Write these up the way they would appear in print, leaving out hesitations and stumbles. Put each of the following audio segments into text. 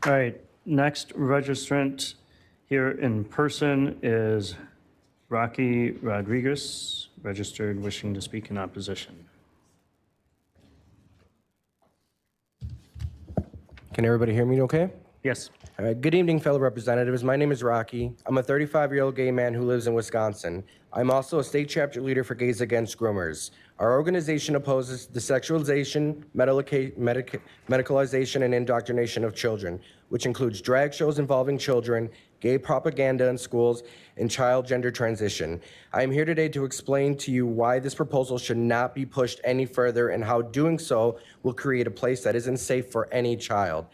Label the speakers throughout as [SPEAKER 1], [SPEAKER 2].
[SPEAKER 1] All right, next registrant here in person is Rocky Rodriguez, registered, wishing to speak in opposition.
[SPEAKER 2] Can everybody hear me okay?
[SPEAKER 1] Yes.
[SPEAKER 2] All right, good evening, fellow representatives. My name is Rocky. I'm a 35-year-old gay man who lives in Wisconsin. I'm also a state chapter leader for Gays Against Groomers. Our organization opposes the sexualization, medicalization, and indoctrination of children, which includes drag shows involving children, gay propaganda in schools, and child gender transition. I am here today to explain to you why this proposal should not be pushed any further and how doing so will create a place that isn't safe for any child.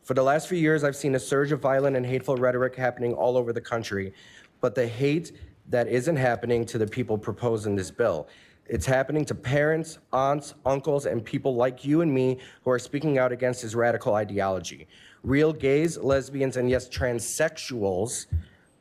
[SPEAKER 2] For the last few years, I've seen a surge of violent and hateful rhetoric happening all over the country, but the hate that isn't happening to the people proposing this bill. It's happening to parents, aunts, uncles, and people like you and me who are speaking out against his radical ideology. Real gays, lesbians, and yes, transsexuals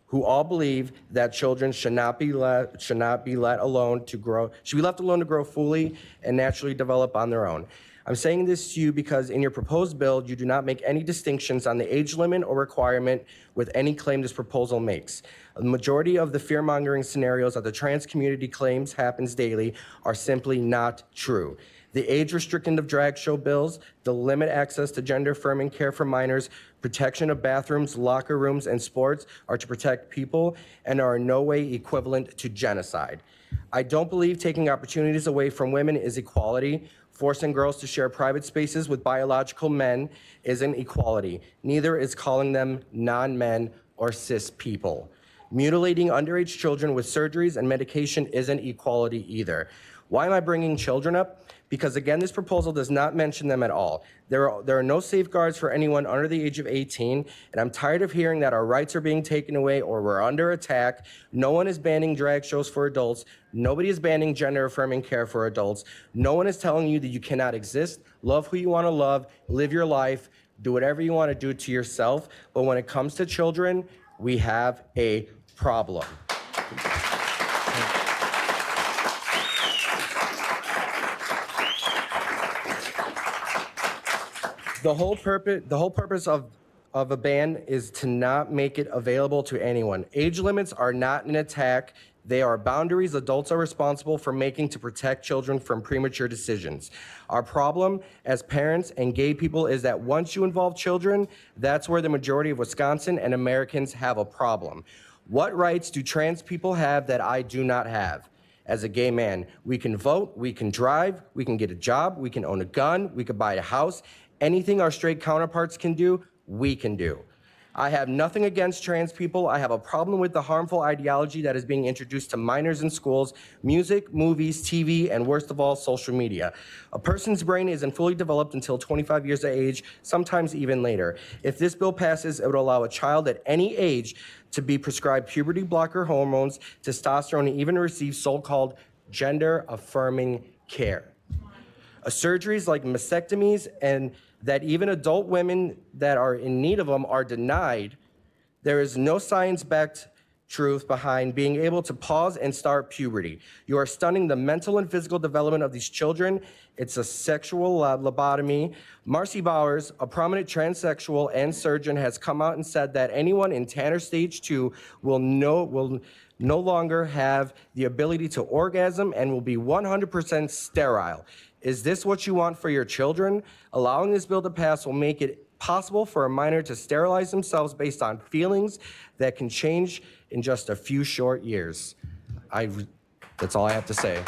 [SPEAKER 2] who all believe that children should be left alone to grow fully and naturally develop on their own. I'm saying this to you because in your proposed bill, you do not make any distinctions on the age limit or requirement with any claim this proposal makes. The majority of the fear-mongering scenarios that the trans community claims happens daily are simply not true. The age restriction of drag show bills, the limit access to gender-affirming care for minors, protection of bathrooms, locker rooms, and sports are to protect people and are in no way equivalent to genocide. I don't believe taking opportunities away from women is equality. Forcing girls to share private spaces with biological men isn't equality. Neither is calling them non-men or cis people. Mutilating underage children with surgeries and medication isn't equality either. Why am I bringing children up? Because again, this proposal does not mention them at all. There are no safeguards for anyone under the age of 18, and I'm tired of hearing that our rights are being taken away or we're under attack. No one is banning drag shows for adults. Nobody is banning gender-affirming care for adults. No one is telling you that you cannot exist, love who you want to love, live your life, do whatever you want to do to yourself. But when it comes to children, we have a problem. The whole purpose of a ban is to not make it available to anyone. Age limits are not an attack. They are boundaries adults are responsible for making to protect children from premature decisions. Our problem as parents and gay people is that once you involve children, that's where the majority of Wisconsin and Americans have a problem. What rights do trans people have that I do not have? As a gay man, we can vote, we can drive, we can get a job, we can own a gun, we could buy a house. Anything our straight counterparts can do, we can do. I have nothing against trans people. I have a problem with the harmful ideology that is being introduced to minors in schools, music, movies, TV, and worst of all, social media. A person's brain isn't fully developed until 25 years of age, sometimes even later. If this bill passes, it would allow a child at any age to be prescribed puberty blocker hormones, testosterone, and even receive so-called gender-affirming care. Surgeries like mastectomies and that even adult women that are in need of them are denied. There is no science-backed truth behind being able to pause and start puberty. You are stunning the mental and physical development of these children. It's a sexual lobotomy. Marcy Bowers, a prominent transsexual and surgeon, has come out and said that anyone in Tanner stage 2 will no longer have the ability to orgasm and will be 100% sterile. Is this what you want for your children? Allowing this bill to pass will make it possible for a minor to sterilize themselves based on feelings that can change in just a few short years. That's all I have to say.